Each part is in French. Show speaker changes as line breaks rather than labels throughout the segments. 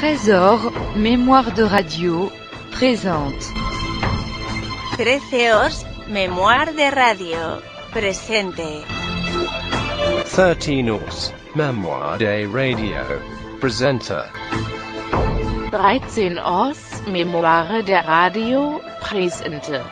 Trésor, mémoire de radio, présente.
13 mémoire de radio, presente.
13 mémoire de radio, presenta.
13 mémoire de radio, presente.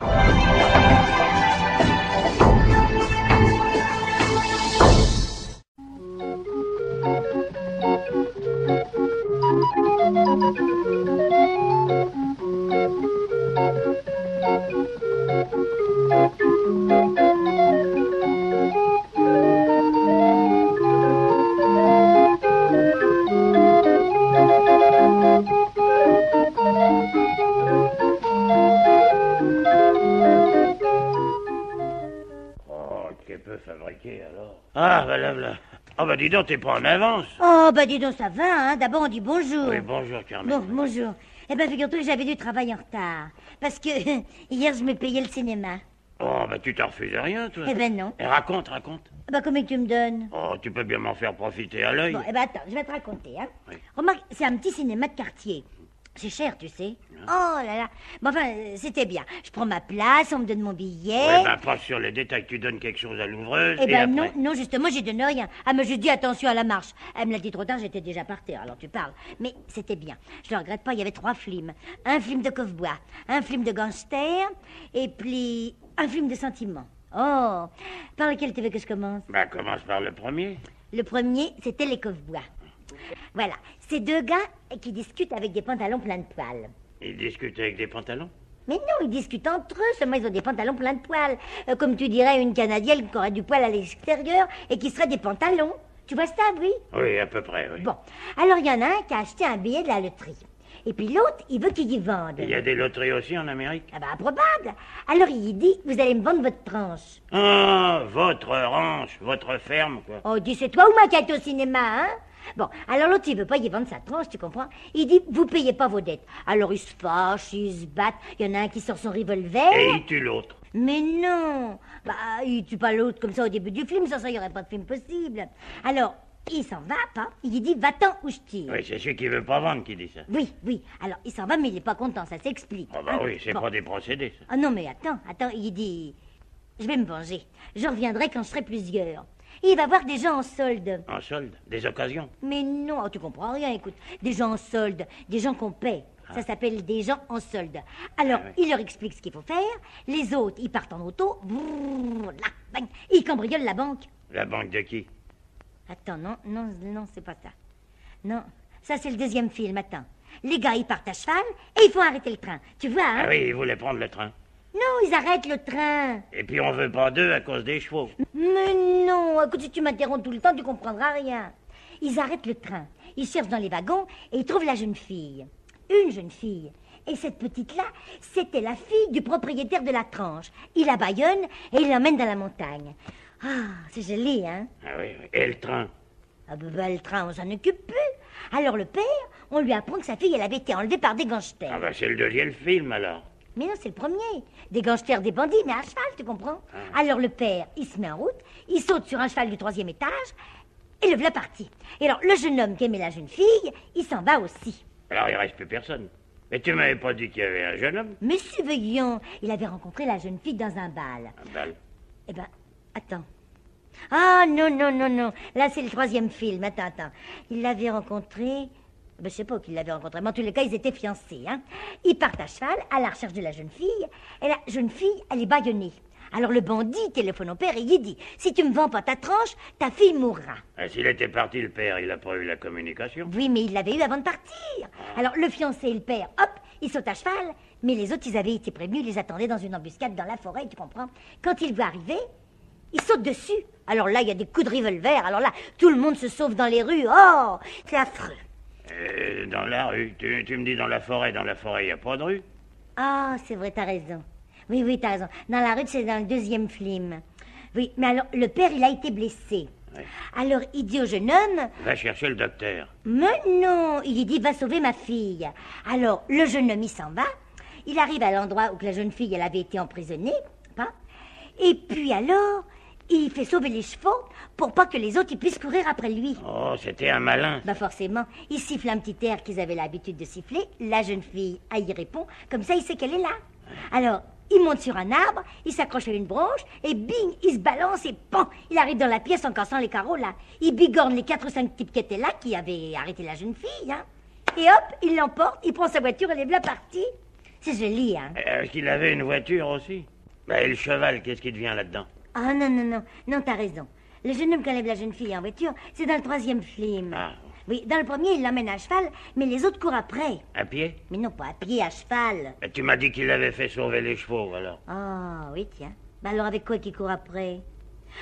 Ah, ben là. Ah, ben dis donc, t'es pas en avance.
Oh, bah dis donc, ça va, hein. D'abord, on dit bonjour.
Oui, bonjour, Carmen.
Bon, bonjour. Eh ben, figure-toi que j'avais du travail en retard. Parce que hier, je me payais le cinéma.
Oh, ben tu t'en refusais rien, toi.
Eh ben non.
Et raconte.
Bah, combien que tu me donnes?
Oh, tu peux bien m'en faire profiter à l'œil.
Bon, eh ben, attends, je vais te raconter, hein.
Oui.
Remarque, c'est un petit cinéma de quartier. C'est cher, tu sais. Oh là là. Bon, enfin, c'était bien. Je prends ma place, on me donne mon billet.
Ouais, ben pas sur les détails, tu donnes quelque chose à l'ouvreuse.
Eh ben
après...
non, justement, j'ai donné rien. Elle m'a juste dit attention à la marche. Elle me l'a dit trop tard, j'étais déjà par terre, alors tu parles. Mais c'était bien. Je le regrette pas, il y avait 3 films. Un film de cow-boy, un film de gangster, et puis un film de sentiment. Oh, par lequel tu veux que je commence?
Ben commence par le premier.
Le premier, c'était les cow-boys. Voilà, c'est 2 gars qui discutent avec des pantalons pleins de poils.
Ils discutent avec des pantalons.
Mais non, ils discutent entre eux, seulement ils ont des pantalons pleins de poils. Comme tu dirais une Canadienne qui aurait du poil à l'extérieur et qui serait des pantalons. Tu vois ça, oui?
Oui, à peu près, oui.
Bon, alors il y en a un qui a acheté un billet de la loterie. Et puis l'autre, il veut qu'il y vende.
Il y a des loteries aussi en Amérique?
Ah bah, improbable. Alors il dit, vous allez me vendre votre tranche.
Ah, votre ranch, votre ferme, quoi.
Oh, dis, c'est toi ou moi qui est au cinéma, hein? Bon, alors l'autre, il veut pas y vendre sa tranche, tu comprends? Il dit, vous payez pas vos dettes. Alors ils se fâchent, ils se battent. Il y en a un qui sort son revolver.
Et il tue l'autre.
Mais non. Bah, il tue pas l'autre comme ça au début du film, sans ça, il y aurait pas de film possible. Alors, il s'en va, pas? Il dit, va-t'en où je tire.
Oui, c'est celui qui veut pas vendre qui dit ça.
Oui. Alors, il s'en va, mais il est pas content, ça s'explique.
Ah bah
hein.
oui, c'est
Bon.
pas des procédés, ça.
Ah non, mais attends, il dit, je vais me venger. Je reviendrai quand je serai plusieurs. Et il va voir des gens en solde.
En solde, des occasions.
Mais non, oh, tu comprends rien, écoute. Des gens en solde, des gens qu'on paie. Ça s'appelle des gens en solde. Alors,
Ah oui.
il leur explique ce qu'il faut faire. Les autres, ils partent en auto. Brrr, là, bang, ils cambriolent la banque.
La banque de qui?
Attends, non, c'est pas ça. Non, ça c'est le 2e film, attends. Les gars, ils partent à cheval et ils font arrêter le train. Tu vois, hein?
Ah oui, ils voulaient prendre le train.
Non, ils arrêtent le train.
Et puis on veut pas d'eux à cause des chevaux.
Mais non, écoute, si tu m'interromps tout le temps, tu comprendras rien. Ils arrêtent le train, ils cherchent dans les wagons et ils trouvent la jeune fille. Une jeune fille. Et cette petite-là, c'était la fille du propriétaire de la tranche. Il la bâillonne et il l'emmène dans la montagne. Ah, c'est joli, hein?
Ah oui. Et le train?
Ah ben, le train, on s'en occupe plus. Alors le père, on lui apprend que sa fille, elle avait été enlevée par des gangsters.
Ah bah c'est le 2e film alors.
Mais non, c'est le premier. Des gangsters, des bandits, mais à cheval, tu comprends? Alors le père, il se met en route, il saute sur un cheval du 3e étage, et le voilà parti. Et alors, le jeune homme qui aimait la jeune fille, il s'en va aussi.
Alors il reste plus personne. Mais tu m'avais pas dit qu'il y avait un jeune homme?
Mais surveillant, il avait rencontré la jeune fille dans un bal.
Un bal.
Eh ben, attends. Ah, non. Là, c'est le 3e film. Attends. Il l'avait rencontré... Ben, je sais pas où qu'il l'avait rencontré, mais en tous les cas, ils étaient fiancés, hein. Ils partent à cheval à la recherche de la jeune fille, et la jeune fille, elle est bâillonnée. Alors le bandit téléphone au père et il dit, si tu me vends pas ta tranche, ta fille mourra.
Ah, s'il était parti, le père, il a pas eu la communication.
Oui, mais il l'avait eu avant de partir. Alors le fiancé et le père, hop, ils sautent à cheval, mais les autres, ils avaient été prévenus, ils les attendaient dans une embuscade dans la forêt, tu comprends? Quand ils le voient arriver, ils sautent dessus. Alors là, il y a des coups de revolver, alors là, tout le monde se sauve dans les rues. Oh, c'est affreux.
Dans la rue, tu me dis dans la forêt, il n'y a pas de rue?
Ah, c'est vrai, t'as raison. Oui, t'as raison. Dans la rue, c'est dans le 2e film. Oui, mais alors, le père, il a été blessé.
Oui.
Alors, il dit au jeune homme...
Va chercher le docteur.
Mais non, il lui dit, va sauver ma fille. Alors, le jeune homme, il s'en va. Il arrive à l'endroit où que la jeune fille, elle avait été emprisonnée. Hein, et puis alors, il fait sauver les chevaux pour pas que les autres ils puissent courir après lui.
Oh, c'était un malin.
Bah forcément, il siffle un petit air qu'ils avaient l'habitude de siffler. La jeune fille, elle y répond. Comme ça, il sait qu'elle est là. Alors, il monte sur un arbre, il s'accroche à une branche, et bing, il se balance et pan, il arrive dans la pièce en cassant les carreaux là. Il bigorne les 4 ou 5 types qui étaient là, qui avaient arrêté la jeune fille, hein. Et hop, il l'emporte, il prend sa voiture et les voilà partis. C'est joli, hein.
Est-ce qu'il avait une voiture aussi? Bah, et le cheval, qu'est-ce qui devient là-dedans?
Ah non, t'as raison. Le jeune homme qui enlève la jeune fille en voiture, c'est dans le 3e film.
Ah.
Oui, dans le premier, il l'emmène à cheval, mais les autres courent après.
À pied?
Mais non, pas à pied, à cheval.
Mais tu m'as dit qu'il avait fait sauver les chevaux, alors.
Ah, oui, tiens. Bah alors avec quoi qu'il court après?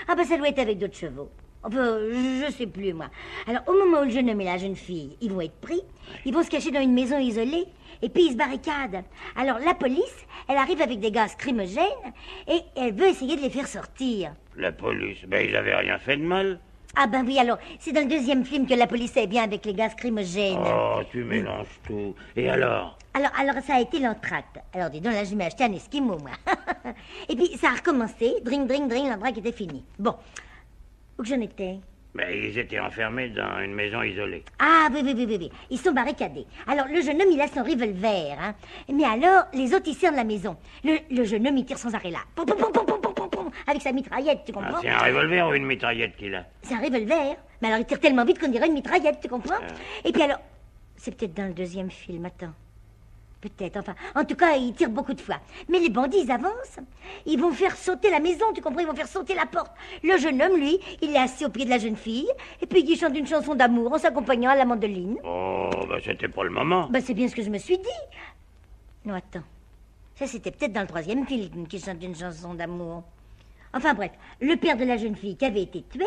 Ah bah ça doit être avec d'autres chevaux. Enfin, je sais plus, moi. Alors, au moment où le jeune homme et la jeune fille, ils vont être pris, ils vont se cacher dans une maison isolée, et puis ils se barricadent. Alors, la police, elle arrive avec des gaz lacrymogènes, et elle veut essayer de les faire sortir.
La police? Ben, ils avaient rien fait de mal.
Ah ben oui, alors, c'est dans le 2e film que la police est bien avec les gaz lacrymogènes.
Oh, tu mélanges tout. Et alors?
Alors, ça a été l'entracte. Alors, dis donc, là, je m'ai acheté un esquimau, moi. Et puis, ça a recommencé. Dring, dring, dring, l'entracte était fini. Bon. Où que j'en étais?
Ben, ils étaient enfermés dans une maison isolée.
Ah, oui. Ils sont barricadés. Alors, le jeune homme, il a son revolver, hein. Mais alors, les autres, ils serrent la maison. Le jeune homme, il tire sans arrêt là. Pom, pom, pom, pom, pom, pom, pom, pom, avec sa mitraillette, tu comprends?
Ah, c'est un revolver ou une mitraillette qu'il a?
C'est un revolver. Mais alors, il tire tellement vite qu'on dirait une mitraillette, tu comprends? Et puis alors, c'est peut-être dans le 2e film, attends. Peut-être, enfin. En tout cas, ils tirent beaucoup de fois. Mais les bandits, ils avancent. Ils vont faire sauter la maison, tu comprends? Ils vont faire sauter la porte. Le jeune homme, lui, il est assis au pied de la jeune fille. Et puis, il chante une chanson d'amour en s'accompagnant à la mandoline.
Oh, ben, c'était pour le moment.
Ben, c'est bien ce que je me suis dit. Non, attends. Ça, c'était peut-être dans le 3e film qu'il chante une chanson d'amour. Enfin, bref. Le père de la jeune fille qui avait été tué,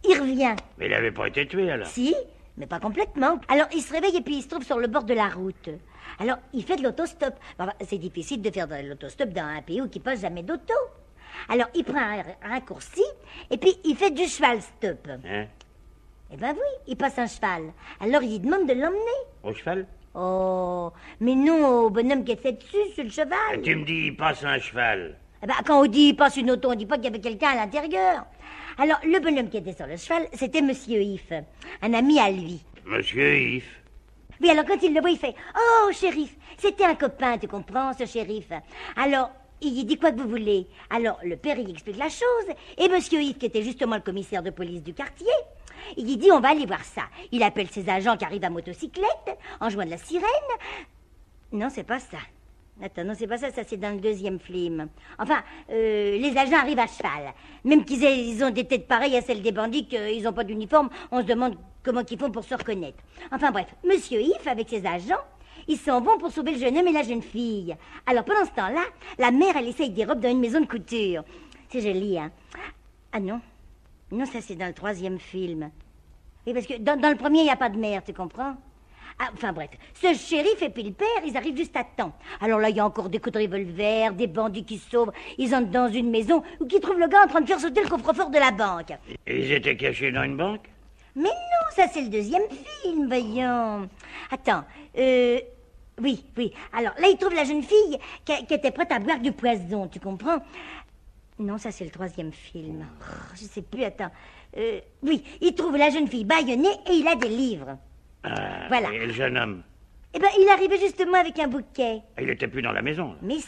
il revient.
Mais il n'avait pas été tué, alors?
Si, mais pas complètement. Alors, il se réveille et puis il se trouve sur le bord de la route. Alors, il fait de l'autostop. Enfin, c'est difficile de faire de l'autostop dans un pays où il passe jamais d'auto. Alors, il prend un raccourci et puis il fait du cheval stop.
Hein?
Eh ben oui, il passe un cheval. Alors, il demande de l'emmener.
Au cheval?
Oh, mais non au bonhomme qui était dessus, sur le cheval.
Et tu me dis, il passe un cheval.
Eh ben, quand on dit il passe une auto, on dit pas qu'il y avait quelqu'un à l'intérieur. Alors, le bonhomme qui était sur le cheval, c'était Monsieur If, un ami à lui.
Monsieur If?
Oui, alors quand il le voit, il fait « Oh, shérif, c'était un copain, tu comprends, ce shérif ?» Alors, il dit « Quoi que vous voulez ?» Alors, le père, il explique la chose, et Monsieur If, qui était justement le commissaire de police du quartier, il dit « On va aller voir ça. » Il appelle ses agents qui arrivent à motocyclette, en jouant de la sirène. Non, c'est pas ça. Attends, non, c'est pas ça, ça c'est dans le 2e film. Enfin, les agents arrivent à cheval. Même ils ont des têtes pareilles à celles des bandits, qu'ils n'ont pas d'uniforme, on se demande comment ils font pour se reconnaître. Enfin bref, Monsieur If, avec ses agents, ils s'en vont pour sauver le jeune homme et la jeune fille. Alors pendant ce temps-là, la mère, elle essaye des robes dans une maison de couture. C'est joli, hein? Ah non, non, ça c'est dans le 3e film. Oui, parce que dans le premier, il n'y a pas de mère, tu comprends? Ah, enfin bref, ce shérif et puis le père, ils arrivent juste à temps. Alors là, il y a encore des coups de revolver, des bandits qui se sauvent. Ils entrent dans une maison où qui trouvent le gars en train de faire sauter le coffre-fort de la banque.
Et ils étaient cachés dans une banque?
Mais non, ça c'est le 2e film, voyons. Attends, oui. Alors là, ils trouvent la jeune fille qui était prête à boire du poison, tu comprends? Non, ça c'est le 3e film. Oh, je sais plus, attends. Oui, ils trouvent la jeune fille bâillonnée et il a des livres.
Ah,
voilà.
Et le jeune homme?
Eh ben, il arrivait justement avec un bouquet.
Il était plus dans la maison, là.
Mais si,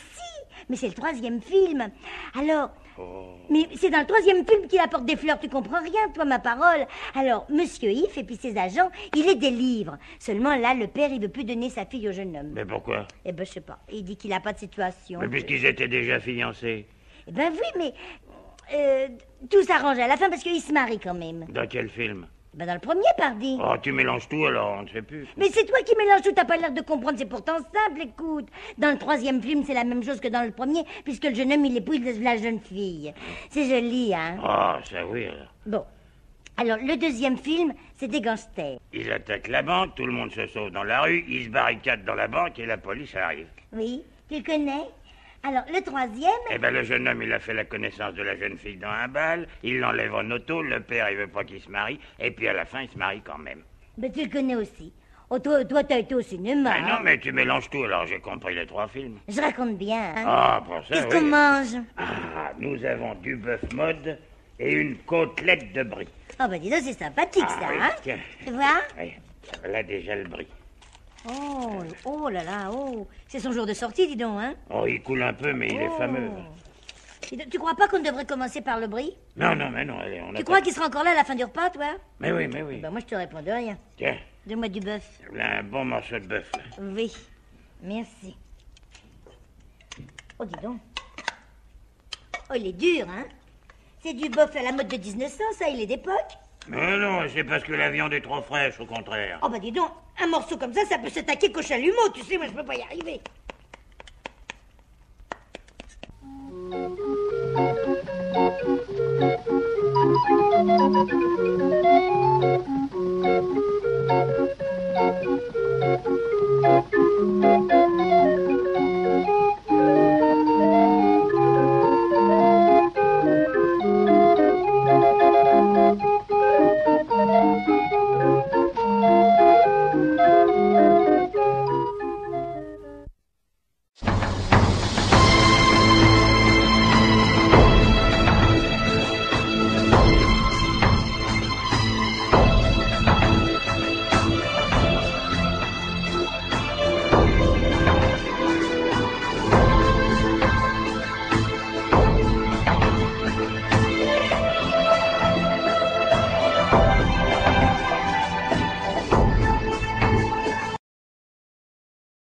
mais c'est le 3e film. Alors,
Oh.
mais c'est dans le 3e film qu'il apporte des fleurs, tu comprends rien, toi, ma parole. Alors, Monsieur If et puis ses agents, il est des livres. Seulement là, le père, il veut plus donner sa fille au jeune homme.
Mais pourquoi?
Eh ben, je sais pas. Il dit qu'il a pas de situation.
Mais puisqu'ils étaient déjà fiancés.
Eh ben oui, mais tout s'arrange à la fin parce qu'il se marie quand même.
Dans quel film?
Ben dans le premier, pardi.
Oh, tu mélanges tout, alors on ne sait plus.
Mais c'est toi qui mélanges tout, t'as pas l'air de comprendre, c'est pourtant simple, écoute. Dans le 3e film, c'est la même chose que dans le premier, puisque le jeune homme, il épouse la jeune fille. C'est joli, hein?
Ah, ça oui, alors.
Bon. Alors, le 2e film, c'est des gangsters.
Ils attaquent la banque, tout le monde se sauve dans la rue, ils se barricadent dans la banque et la police arrive.
Oui, tu le connais? Alors, le 3e...
Eh ben, le jeune homme, il a fait la connaissance de la jeune fille dans un bal, il l'enlève en auto, le père, il veut pas qu'il se marie, et puis à la fin, il se marie quand même.
Ben, tu le connais aussi. Oh, toi, t'as été au cinéma.
Ah non, mais tu mélanges tout, alors j'ai compris les 3 films.
Je raconte bien, hein?
Ah, pour ça,
Qu'est-ce
oui.
qu'on mange?
Ah, nous avons du bœuf mode, et une côtelette de brie.
Oh, bah dis donc, c'est sympathique, ça,
oui,
hein?
tiens.
Tu vois?
Oui, voilà déjà le brie.
Oh, oh là là, oh. C'est son jour de sortie, dis donc, hein?
Oh, il coule un peu, mais il est fameux.
Dis donc, tu crois pas qu'on devrait commencer par le brie?
Non, non, mais non, allez, on a
Tu crois qu'il sera encore là à la fin du repas, toi?
Mais oui, mais oui.
Ben moi, je te réponds de rien.
Tiens,
Donne-moi du bœuf.
voilà un bon morceau de bœuf, là.
Oui, merci. Oh, dis donc. Oh, il est dur, hein? C'est du bœuf à la mode de 1900, ça, il est d'époque.
Mais non, c'est parce que la viande est trop fraîche, au contraire.
Oh, bah dis donc, un morceau comme ça peut s'attaquer qu'au chalumeau, tu sais, moi, je peux pas y arriver.